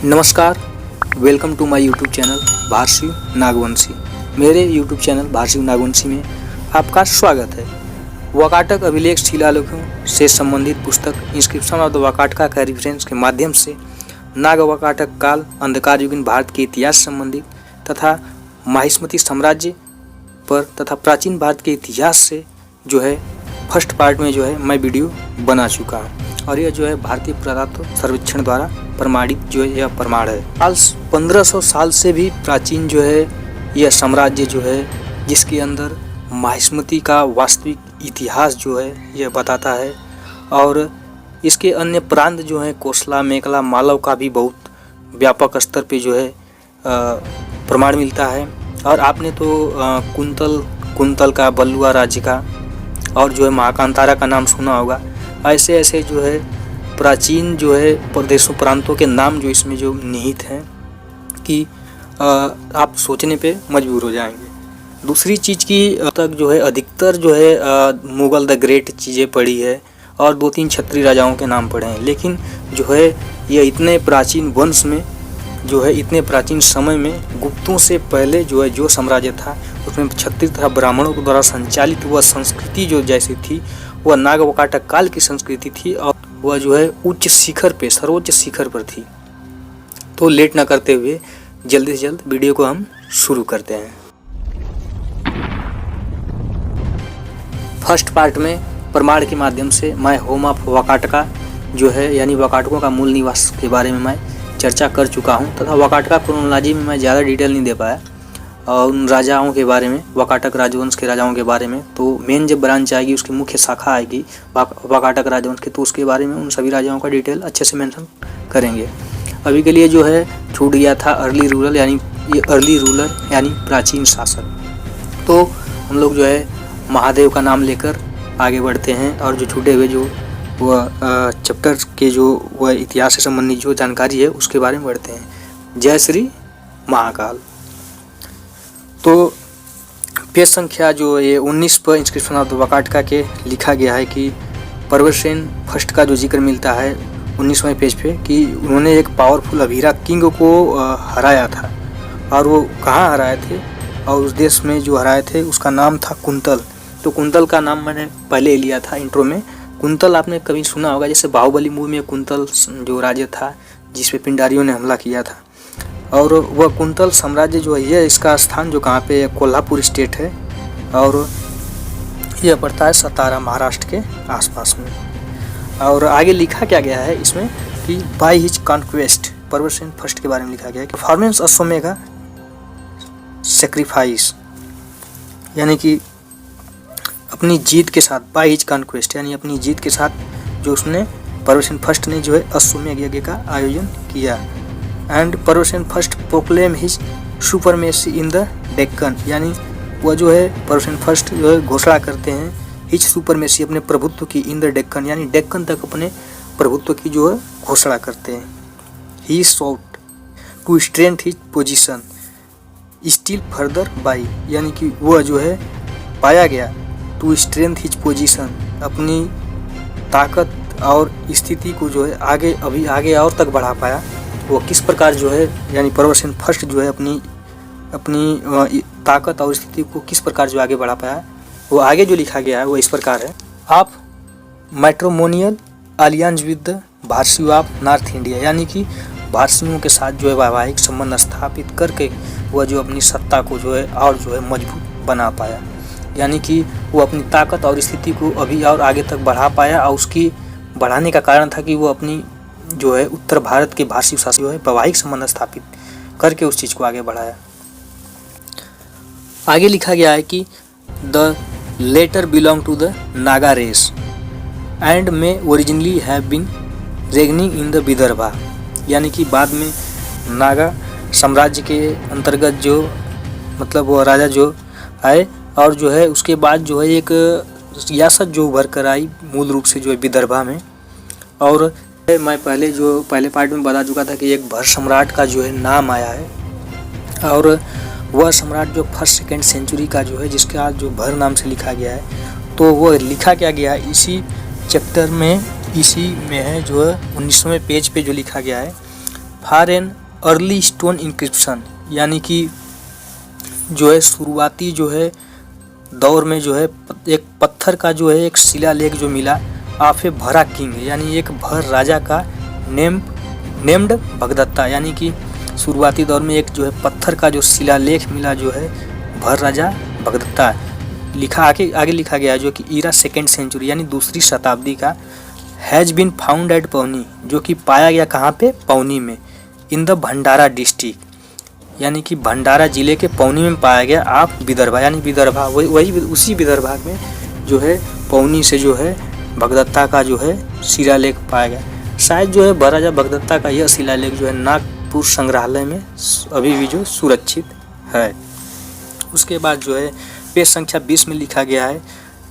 नमस्कार, welcome to my YouTube channel Bharshiv Nagvanshi. मेरे YouTube channel Bharshiv Nagvanshi में आपका स्वागत है। वाकाटक अभिलेख शिलालेखों से संबंधित पुस्तक इंस्क्रिप्शन ऑफ द वाकाटका का रेफरेंस के माध्यम से नाग वाकाटक काल, अंधकार युगीन भारत के इतिहास संबंधित तथा माहिष्मती साम्राज्य पर तथा प्राचीन भारत के इतिहास से जो है फर्स्ट पार्ट में जो है मैं वीडियो बना चुका हूँ और यह जो है भारतीय पुरातत्व सर्वेक्षण द्वारा प्रमाणित जो है यह प्रमाण है। हाल 1500 साल से भी प्राचीन जो है यह साम्राज्य जो है जिसके अंदर माहिष्मती का वास्तविक इतिहास जो है यह बताता है और इसके अन्य प्रांत जो है कोसला, मेखला, मालव का भी बहुत व्यापक स्तर पे जो है प्रमाण मिलता है। और आपने तो कुंतल का, बल्लुआ राज्य का और जो है महाकांतारा का नाम सुना होगा। ऐसे ऐसे जो है प्राचीन जो है प्रदेशों, प्रांतों के नाम जो इसमें जो निहित हैं कि आप सोचने पे मजबूर हो जाएंगे। दूसरी चीज़ की तक जो है अधिकतर जो है मुगल द ग्रेट चीज़ें पढ़ी है और 2-3 क्षत्रिय राजाओं के नाम पढ़े हैं, लेकिन जो है यह इतने प्राचीन वंश में जो है इतने प्राचीन समय में गुप्तों से पहले जो है जो साम्राज्य था उसमें क्षत्रिय तथा ब्राह्मणों के द्वारा संचालित वह संस्कृति जो जैसी थी वह नाग वाकाटक काल की संस्कृति थी और वह जो है उच्च शिखर पे, सर्वोच्च शिखर पर थी। तो लेट ना करते हुए जल्दी से जल्द वीडियो को हम शुरू करते हैं। फर्स्ट पार्ट में प्रमाण के माध्यम से मैं होम ऑफ वाकाटका जो है यानी वाकाटकों का मूल निवास के बारे में मैं चर्चा कर चुका हूं तथा वाकाटका क्रोनोलॉजी में मैं ज़्यादा डिटेल नहीं दे पाया और उन राजाओं के बारे में, वाकाटक राजवंश के राजाओं के बारे में। तो मेन जब ब्रांच आएगी, उसकी मुख्य शाखा आएगी वाकाटक राजवंश की, तो उसके बारे में उन सभी राजाओं का डिटेल अच्छे से मेंशन करेंगे। अभी के लिए जो है छूट गया था अर्ली रूलर यानी प्राचीन शासक। तो हम लोग जो है महादेव का नाम लेकर आगे बढ़ते हैं और जो छूटे हुए जो वह चैप्टर के जो वह इतिहास से संबंधित जो जानकारी है उसके बारे में बढ़ते हैं। जय श्री महाकाल। तो पेज संख्या जो ये 19 पर इंस्क्रिप्शन ऑफ द वाकाटका के लिखा गया है कि परवरसेन फर्स्ट का जो जिक्र मिलता है 19वें पेज पे कि उन्होंने एक पावरफुल अभीरा किंग को हराया था और वो कहाँ हराए थे और उस देश में जो हराए थे उसका नाम था कुंतल। तो कुंतल का नाम मैंने पहले लिया था इंट्रो में। कुंतल आपने कभी सुना होगा, जैसे बाहुबली मूवी में कुंतल जो राजा था जिस पे पिंडारियों ने हमला किया था। और वह कुंतल साम्राज्य जो है यह इसका स्थान जो कहाँ पे कोल्हापुर स्टेट है और यह पड़ता है सतारा, महाराष्ट्र के आसपास में। और आगे लिखा क्या गया है इसमें कि बाय हिज कॉन्क्वेस्ट, परवरसेन फर्स्ट के बारे में लिखा गया है कि परफॉर्मेंस अश्वमेघ सेक्रीफाइस यानी कि अपनी जीत के साथ, बाय हिज कॉन्क्वेस्ट यानी अपनी जीत के साथ जो उसने परवरसेन फर्स्ट ने जो है अश्वमेघ यज्ञ का आयोजन किया। And Pravarasena first proclaim his supremacy in the Deccan यानी वह जो है परवरसेन फर्स्ट जो है घोषणा करते हैं हिज सुपरमेसी, अपने प्रभुत्व की, इन द डेक्कन यानी डेक्कन तक अपने प्रभुत्व की जो है घोषणा करते हैं। He sought to strength his position still further by यानी कि वह जो है पाया गया टू स्ट्रेंथ हिज पोजीशन, अपनी ताकत और स्थिति को जो है आगे और तक बढ़ा पाया। वो किस प्रकार जो है यानी परवरसेन फर्स्ट जो है अपनी ताकत और स्थिति को किस प्रकार जो आगे बढ़ा पाया, वो आगे जो लिखा गया है वो इस प्रकार है। आप matrimonial alliance with the Bharashiva of north India यानी कि भारसियों के साथ जो है वैवाहिक संबंध स्थापित करके वह जो अपनी सत्ता को जो है और जो है मजबूत बना पाया, यानी कि वो अपनी ताकत और स्थिति को अभी और आगे तक बढ़ा पाया। और उसकी बढ़ाने का कारण था कि वो अपनी जो है उत्तर भारत के भारसीय शासन जो है वैवाहिक संबंध स्थापित करके उस चीज़ को आगे बढ़ाया। आगे लिखा गया है कि the latter belong to the Naga race and may originally have been reigning in the Vidarbha यानी कि बाद में नागा साम्राज्य के अंतर्गत जो मतलब वो राजा जो आए और जो है उसके बाद जो है एक रियासत जो उभर कर आई मूल रूप से जो है विदर्भा में। और मैं पहले पार्ट में बता चुका था कि एक भर सम्राट का जो है नाम आया है और वह सम्राट जो फर्स्ट सेकेंड सेंचुरी का जो है जिसका जो भर नाम से लिखा गया है। तो वह लिखा क्या गया है इसी चैप्टर में, इसी में है जो है 19वें पेज पे जो लिखा गया है for an early stone inscription, यानी कि जो है शुरुआती जो है दौर में जो है एक पत्थर का जो है एक शिलालेख जो मिला ऑफ ए भरा किंग, यानी एक भर राजा का नेम्ड भगदत्ता, यानी कि शुरुआती दौर में एक जो है पत्थर का जो शिलालेख मिला जो है भर राजा भगदत्ता लिखा आगे लिखा गया है, जो कि ईरा 2nd सेंचुरी यानी दूसरी शताब्दी का, हैज़ बीन फाउंड एट पौनी, जो कि पाया गया कहाँ पे, पौनी में, इन द भंडारा डिस्ट्रिक्ट, यानी कि भंडारा जिले के पौनी में पाया गया। आप विदर्भा, यानी विदर्भा वही उसी विदर्भा में जो है पौनी से जो है भगदत्ता का जो है शिलालेख पाया गया। शायद जो है महाराजा भगदत्ता का यह शिलालेख जो है नागपुर संग्रहालय में अभी भी जो सुरक्षित है। उसके बाद जो है पेज संख्या 20 में लिखा गया है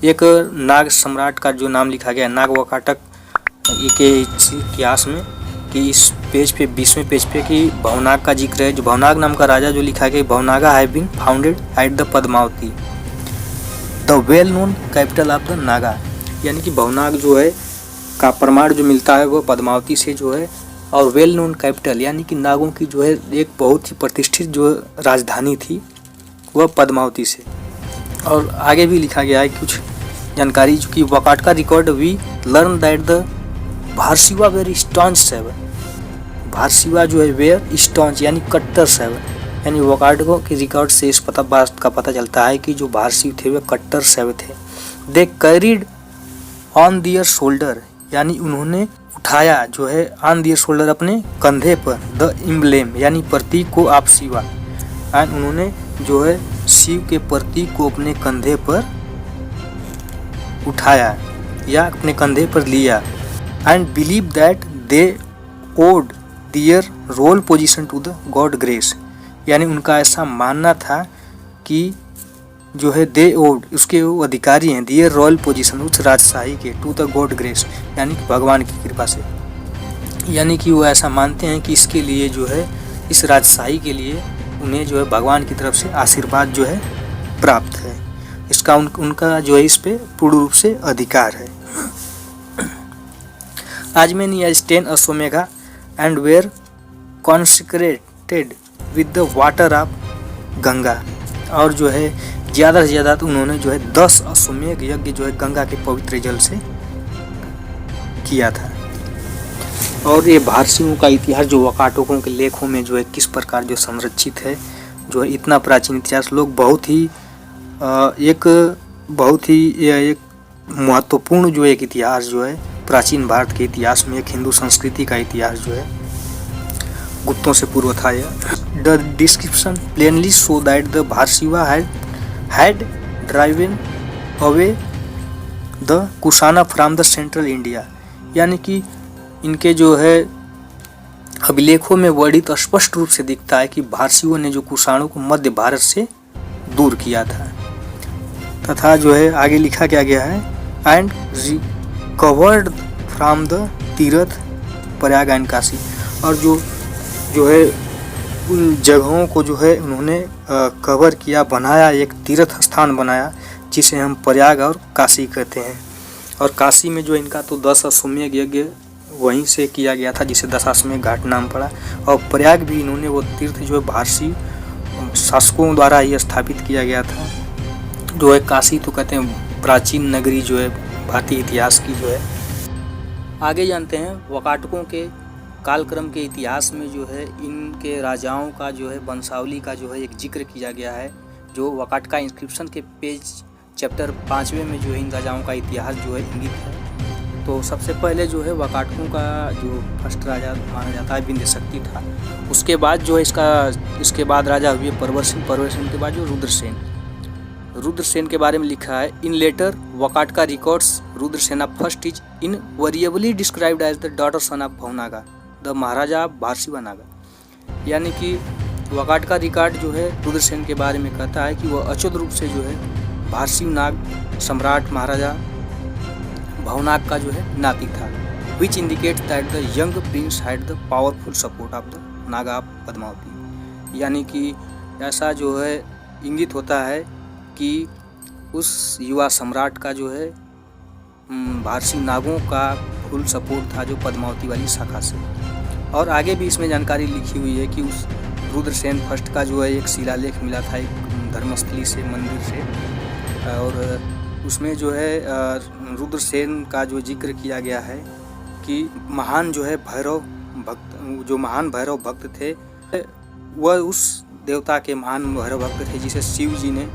एक नाग सम्राट का जो नाम लिखा गया है नाग वकाटक के इतिहास में, कि इस पेज पे 20वें पेज पे कि भवनाग का जिक्र है। जो भवनाग नाम का राजा जो लिखा गया, Bhavanaga have been founded at the Padmavati, the well known capital of the Naga, यानी कि भवनाग जो है का प्रमाण जो मिलता है वो पद्मावती से जो है, और वेल नोन कैपिटल यानी कि नागों की जो है एक बहुत ही प्रतिष्ठित जो राजधानी थी वह पद्मावती से। और आगे भी लिखा गया है कुछ जानकारी, जो कि Vakataka record we learn that the Bharashiva were staunch Saiva, Bharashiva जो है वेर स्टॉन्च यानी कट्टर सेवर, यानी वकाटकों के रिकॉर्ड से इस बात का पता चलता है कि जो भारसिव थे वे कट्टर सेव थे। They carried on their shoulder, यानी उन्होंने उठाया जो है ऑन दियर शोल्डर अपने कंधे पर, द इम्ब्लेम यानी प्रतीक को आप शिवा, एंड उन्होंने जो है शिव के प्रतीक को अपने कंधे पर उठाया या अपने कंधे पर लिया, and believe that they owed their role position to the god grace, यानी उनका ऐसा मानना था कि जो है दे ओड उसके वो अधिकारी हैं, दियर रॉयल पोजीशन उस राजशाही के, टू द गॉड ग्रेस यानी कि भगवान की कृपा से, यानी कि वो ऐसा मानते हैं कि इसके लिए जो है इस राजशाही के लिए उन्हें जो है भगवान की तरफ से आशीर्वाद जो है प्राप्त है, इसका उनका जो है इस पे पूर्ण रूप से अधिकार है। आज में near 10 Ashvamedha and were consecrated with the water of Ganga, और जो है ज़्यादा से ज़्यादा तो उन्होंने जो है 10 अश्वमेघ यज्ञ जो है गंगा के पवित्र जल से किया था। और ये भारसियों का इतिहास जो वकाटकों के लेखों में जो है किस प्रकार जो संरक्षित है, जो है इतना प्राचीन इतिहास लोग बहुत ही एक महत्वपूर्ण जो एक इतिहास जो है प्राचीन भारत के इतिहास में, एक हिंदू संस्कृति का इतिहास जो है गुप्तों से पूर्व था यह। The description plainly show that the Bharashiva had driven away the Kushana from the central India, यानी कि इनके जो है अभिलेखों में वर्णित स्पष्ट रूप से दिखता है कि भारसियों ने जो कुषाणों को मध्य भारत से दूर किया था, तथा जो है आगे लिखा क्या गया है, एंड रिकवर्ड फ्रॉम द तीर्थ प्रयाग एंड काशी, और जो है उन जगहों को जो है उन्होंने कवर किया, बनाया, एक तीर्थ स्थान बनाया जिसे हम प्रयाग और काशी कहते हैं। और काशी में जो इनका तो 10 अश्वमेघ यज्ञ वहीं से किया गया था जिसे दशाश्वमेध घाट नाम पड़ा, और प्रयाग भी इन्होंने वो तीर्थ जो है भारसी शासकों द्वारा ही स्थापित किया गया था। जो है काशी तो कहते हैं प्राचीन नगरी जो है भारतीय इतिहास की जो है। आगे जानते हैं वकाटकों के कालक्रम के इतिहास में जो है इनके राजाओं का जो है वंशावली का जो है एक जिक्र किया गया है, जो वकाटका इंस्क्रिप्शन के पेज चैप्टर 5वें में जो है इन राजाओं का इतिहास जो है इंगित है। तो सबसे पहले जो है वकाटकों का जो फर्स्ट राजा माना जाता है बिंदु शक्ति था। उसके बाद जो है इसके बाद राजा हुए परवर सिंह के बाद जो रुद्रसेन के बारे में लिखा है। In later Vakataka records Rudrasena first is invariably described as the daughter son of Bhavanaga the Maharaja of Bharashiva Naga, यानी कि वकाटका रिकॉर्ड जो है रुद्रसेन के बारे में कहता है कि वह अचूक रूप से जो है भारसिव नाग सम्राट महाराजा भवनाग का जो है नाती था, which indicate that the young Prince had the powerful support of the Naga Padmavati, यानी कि ऐसा जो है इंगित होता है कि उस युवा सम्राट का जो है भारसी नागों का फुल सपोर्ट था जो पद्मावती वाली शाखा से। और आगे भी इसमें जानकारी लिखी हुई है कि उस रुद्रसेन फर्स्ट का जो है एक शिलालेख मिला था एक धर्मस्थली से, मंदिर से, और उसमें जो है रुद्रसेन का जो जिक्र किया गया है कि महान जो है भैरव भक्त, जो महान भैरव भक्त थे वह उस देवता के महान भैरव भक्त थे जिसे शिव जी ने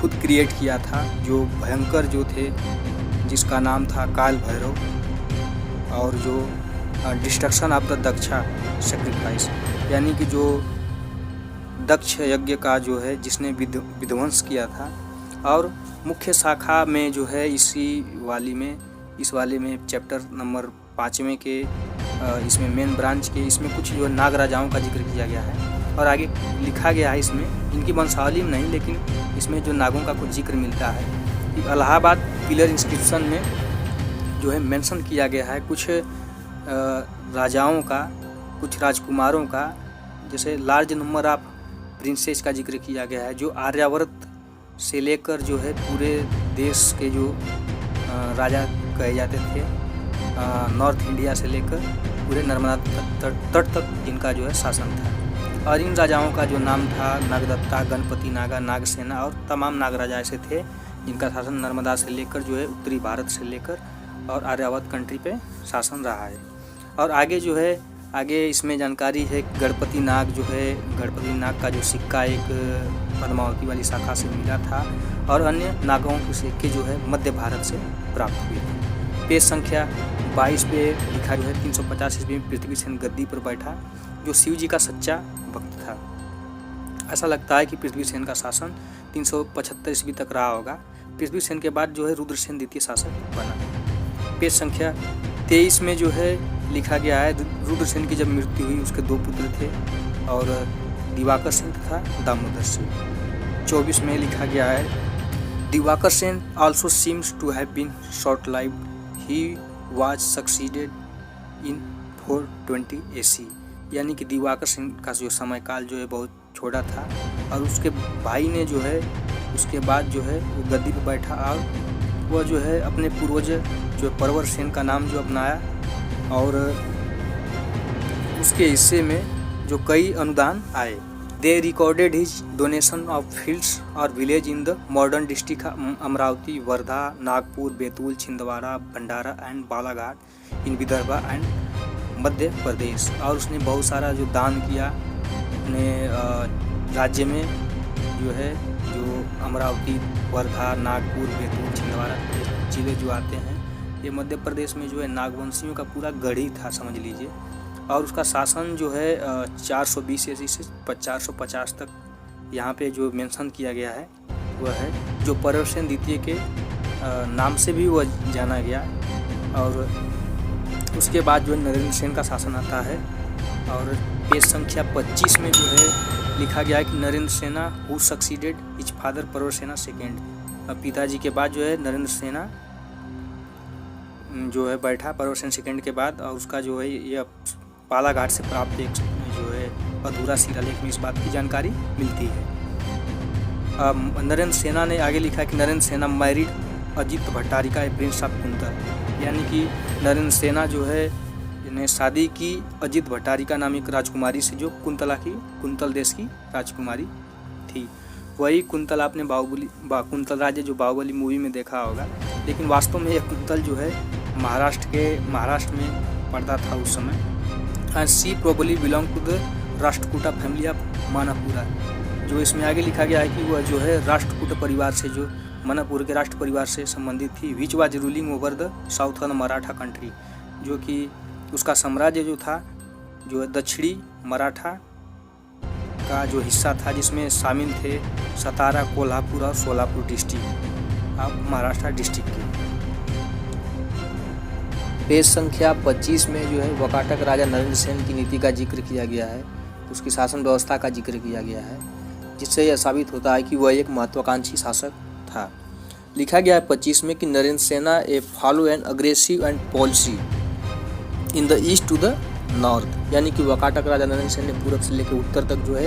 खुद क्रिएट किया था, जो भयंकर जो थे, जिसका नाम था काल भैरव, और जो destruction of the Daksha sacrifice, यानी कि जो दक्ष यज्ञ का जो है जिसने विध्वंस किया था। और मुख्य शाखा में जो है इस वाले में चैप्टर नंबर 5वें के इसमें मेन ब्रांच के इसमें कुछ जो नाग राजाओं का जिक्र किया गया है, और आगे लिखा गया है इसमें, इनकी वंशावली में नहीं लेकिन इसमें जो नागों का कुछ जिक्र मिलता है कि इलाहाबाद पिलर इंस्क्रिप्शन में जो है मेंशन किया गया है कुछ राजाओं का, कुछ राजकुमारों का, जैसे लार्ज नंबर ऑफ प्रिंसेस का जिक्र किया गया है, जो आर्यावर्त से लेकर जो है पूरे देश के जो राजा कहे जाते थे, नॉर्थ इंडिया से लेकर पूरे नर्मदा तट तक इनका जो है शासन था। और इन राजाओं का जो नाम था नागदत्ता, गणपति नागा, नागसेना और तमाम नाग राजा ऐसे थे जिनका शासन नर्मदा से लेकर जो है उत्तरी भारत से लेकर और आर्यावर्त कंट्री पे शासन रहा है। और आगे जो है आगे इसमें जानकारी है गणपति नाग जो है, गणपति नाग का जो सिक्का एक पद्मावती वाली शाखा से मिला था, और अन्य नागों के सिक्के जो है मध्य भारत से प्राप्त हुए थे। पेज संख्या 22 पे लिखा जो है 350 ईस्वी में पृथ्वीसेन गद्दी पर बैठा, जो शिव जी का सच्चा भक्त था। ऐसा लगता है कि पृथ्वीसेन का शासन 375 ईस्वी तक रहा होगा। पृथ्वीसेन के बाद जो है रुद्रसेन द्वितीय शासक बना। पेज संख्या 23 में जो है लिखा गया है रुद्रसेन की जब मृत्यु हुई उसके 2 पुत्र थे, और दिवाकर सेन तथा दामोदर सेन। 24 में लिखा गया है Diwakar Sen also seems to have been short lived, he was succeeded in 420 AC, यानी कि दिवाकर सेन का जो समय काल जो है बहुत छोटा था, और उसके भाई ने जो है उसके बाद जो है वो गद्दी पर बैठा, और वह जो है अपने पूर्वज जो परवर सेन का नाम जो अपनाया, और उसके हिस्से में जो कई अनुदान आए। They recorded his donation of fields और village in the modern district Amravati, Wardha, Nagpur, Betul, Chhindwara, Bhandara and Balaghat in Vidarbha and Madhya Pradesh. और उसने बहुत सारा जो दान किया अपने राज्य में जो है, जो अमरावती, वर्धा, नागपुर, बैतूल, छिंदवाड़ा जिले जो आते हैं, ये मध्य प्रदेश में जो है नागवंशियों का पूरा गढ़ी था समझ लीजिए। और उसका शासन जो है 420 AC से 450 तक यहाँ पे जो मेंशन किया गया है वह है, जो परवरसेन द्वितीय के नाम से भी वह जाना गया। और उसके बाद जो नरेंद्र सेन का शासन आता है, और पेज संख्या 25 में जो है लिखा गया है कि Narendrasena who succeeded his father Pravarasena second, पिताजी के बाद जो है नरेंद्र सेना जो है बैठा परवरसेन सेकेंड के बाद, और उसका जो है ये बालाघाट से प्राप्त एक जो है अधूरा शिलालेख में इस बात की जानकारी मिलती है। नरेंद्र सेना ने आगे लिखा कि नरेंद्र सेना married Ajit Bhattarika A Prince of quintal, यानी कि नरेंद्र सेना जो है ने शादी की अजित भट्टारिका नाम एक राजकुमारी से, जो कुंतल देश की राजकुमारी थी। वही कुंतल आपने कुंतल राज्य जो बाहुबली मूवी में देखा होगा, लेकिन वास्तव में यह कुंतल जो है महाराष्ट्र में पड़ता था उस समय। And she probably belong to the Rashtrakuta family of Manapura, जो इसमें आगे लिखा गया है कि वह जो है राष्ट्रकूट परिवार से, जो मणिपुर के राष्ट्र परिवार से संबंधित थी। Which was ruling over the southern Maratha country, जो कि उसका साम्राज्य जो था जो दक्षिणी मराठा का जो हिस्सा था, जिसमें शामिल थे सतारा, कोल्हापुर और सोलापुर डिस्ट्रिक्ट अब महाराष्ट्र डिस्ट्रिक्ट के। पेज संख्या 25 में जो है वकाटक राजा नरेंद्र सेन की नीति का जिक्र किया गया है, उसकी शासन व्यवस्था का जिक्र किया गया है, जिससे यह साबित होता है कि वह एक महत्वाकांक्षी शासक था। लिखा गया है 25 में कि Narendrasena a follow an aggressive and policy in the east to the north, यानी कि वकाटक राजा नरेंद्र सेन ने पूरब से लेकर उत्तर तक जो है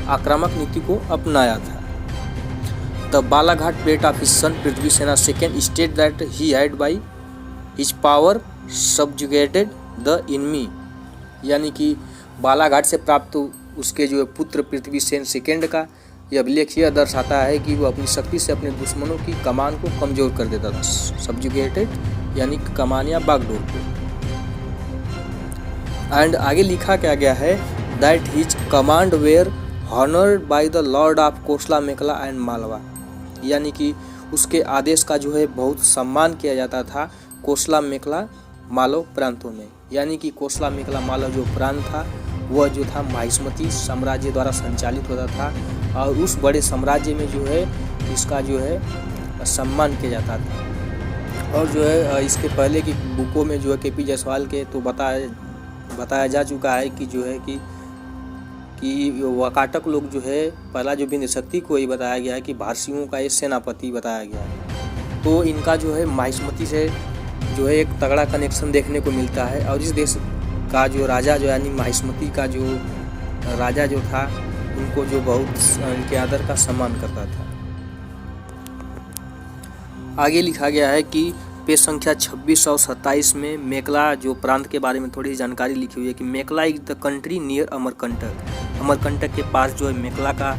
आक्रामक नीति को अपनाया था। The Balaghat plate of his son Prithvisena second state that he had by his power subjugated the enemy यानी कि बालाघाट से प्राप्त उसके जो पुत्र पृथ्वीसेन सेकंड का यह अभिलेख यह दर्शाता है कि वो अपनी शक्ति से अपने दुश्मनों की कमान को कमजोर कर देता था, सब्जुगेटेड यानी कमान या बागडोर को। एंड आगे लिखा क्या गया है, that his command were honoured by the lord of Kosala Mekala and Malwa, यानी कि उसके आदेश का जो है बहुत सम्मान किया जाता था कोसला मेखला मालव प्रांतों में। यानी कि कोसला मेखला मालव जो प्रांत था वह जो था माहिष्मती साम्राज्य द्वारा संचालित होता था और उस बड़े साम्राज्य में जो है इसका जो है सम्मान किया जाता था। और जो है इसके पहले की बुकों में जो है के पी जायसवाल के तो बताया जा चुका है कि जो है कि वाकाटक लोग जो है पहला जो बिंद शक्ति को ही बताया गया है कि भारसियों का ये सेनापति बताया गया है। तो इनका जो है माहिष्मती से जो है एक तगड़ा कनेक्शन देखने को मिलता है और इस देश का जो राजा जो यानी माहिष्मती का जो राजा जो था उनको जो बहुत इनके आदर का सम्मान करता था। आगे लिखा गया है कि पेज संख्या 26 और 27 में मेखला जो प्रांत के बारे में थोड़ी जानकारी लिखी हुई है कि Mekhala is the country near Amarkantak. Amarkantak के पास जो है मेखला का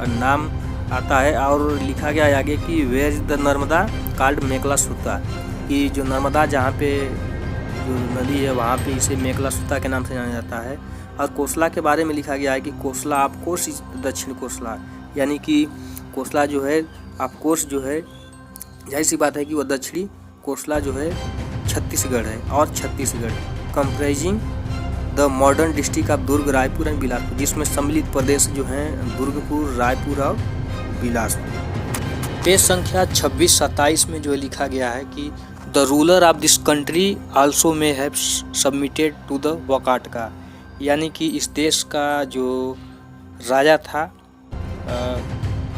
नाम आता है। और लिखा गया है आगे कि where is the Narmada called Mekhala Suta, कि जो नर्मदा जहाँ पे जो नदी है वहाँ पे इसे मेखला सूता के नाम से जाना जाता है। और कोसला के बारे में लिखा गया है कि कोसला ऑफ कोर्स इज दक्षिण कोसला, यानी कि कोसला जो है ऑफ कोर्स जो है जाहिर सी बात है कि वह दक्षिणी कोसला जो है छत्तीसगढ़ है। और Chhattisgarh comprising the modern district of Durg, Raipur and Bilaspur, जिसमें सम्मिलित प्रदेश जो हैं दुर्गपुर, रायपुर और बिलासपुर। पेज संख्या 26-27 में जो लिखा गया है कि the ruler of this country also may have submitted to the Vakataka, यानी कि इस देश का जो राजा था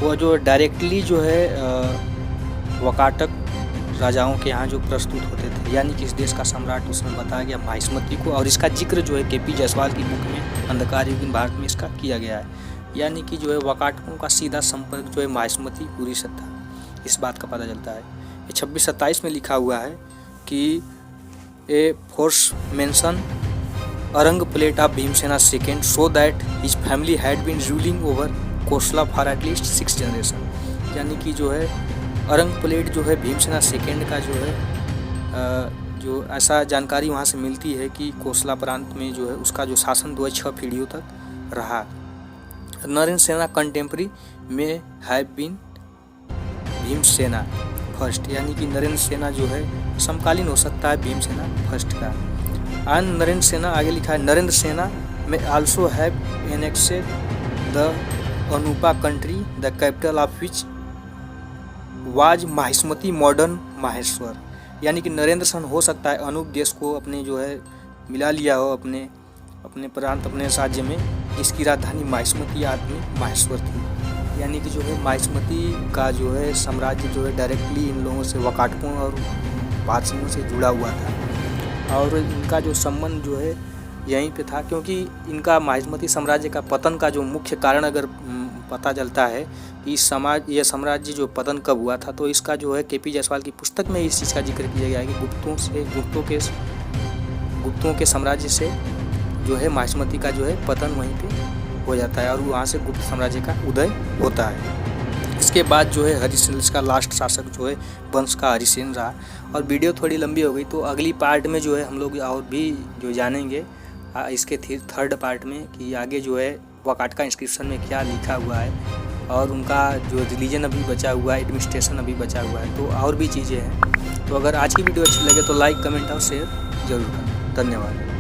वो जो डायरेक्टली जो है वाकाटक राजाओं के यहाँ जो प्रस्तुत होते थे, यानी कि इस देश का सम्राट उसमें बताया गया माहिष्मती को। और इसका जिक्र जो है के पी जायसवाल की बुक में अंधकार युगीन भारत में इसका किया गया है, यानी कि जो है वाकाटकों का सीधा संपर्क जो है माहिष्मती पुरी से था, इस बात का पता चलता है। ये 26-27 में लिखा हुआ है कि a force mention Arang plate of Bhimsena second so that his family had been ruling over Kosala for at least 6 generation, यानी कि जो है अरंग प्लेट जो है भीमसेना सेकेंड का जो है जो ऐसा जानकारी वहाँ से मिलती है कि कोसला प्रांत में जो है उसका जो शासन 6 पीढ़ियों तक रहा। नरेंद्र सेना कंटेम्प्रेरी में हैव बीन भीमसेना फर्स्ट, यानी कि नरेंद्र सेना जो है समकालीन हो सकता है भीमसेना फर्स्ट का। एंड नरेंद्र सेना आगे लिखा है Narendra Sena may also have annexed the Anupa country the capital of which was Mahishmati modern Maheshwar, यानी कि नरेंद्र सेन हो सकता है अनूप देश को अपने जो है मिला लिया हो अपने प्रांत अपने राज्य में, इसकी राजधानी माहिष्मती आदमी माहेश्वर थी। यानी कि जो है माहिष्मती का जो है साम्राज्य जो है डायरेक्टली इन लोगों से वाकाटकों और भारसियों से जुड़ा हुआ था और इनका जो संबंध जो है यहीं पे था, क्योंकि इनका माहिष्मती साम्राज्य का पतन का जो मुख्य कारण अगर पता चलता है कि यह साम्राज्य जो पतन कब हुआ था, तो इसका जो है के पी जायसवाल की पुस्तक में इस चीज़ का जिक्र किया गया है कि गुप्तों के साम्राज्य से जो है माहिष्मती का जो है पतन वहीं पे हो जाता है और वहाँ से गुप्त साम्राज्य का उदय होता है। इसके बाद जो है हरिसेन का लास्ट शासक जो है वंश का हरिसेन रहा। और वीडियो थोड़ी लंबी हो गई तो अगली पार्ट में जो है हम लोग और भी जो जानेंगे इसके थर्ड पार्ट में कि आगे जो है वाकाटका इंस्क्रिप्शन में क्या लिखा हुआ है और उनका जो रिलीजन अभी बचा हुआ है, एडमिनिस्ट्रेशन अभी बचा हुआ है, तो और भी चीज़ें हैं। तो अगर आज की वीडियो अच्छी लगे तो लाइक, कमेंट और शेयर जरूर करें। धन्यवाद।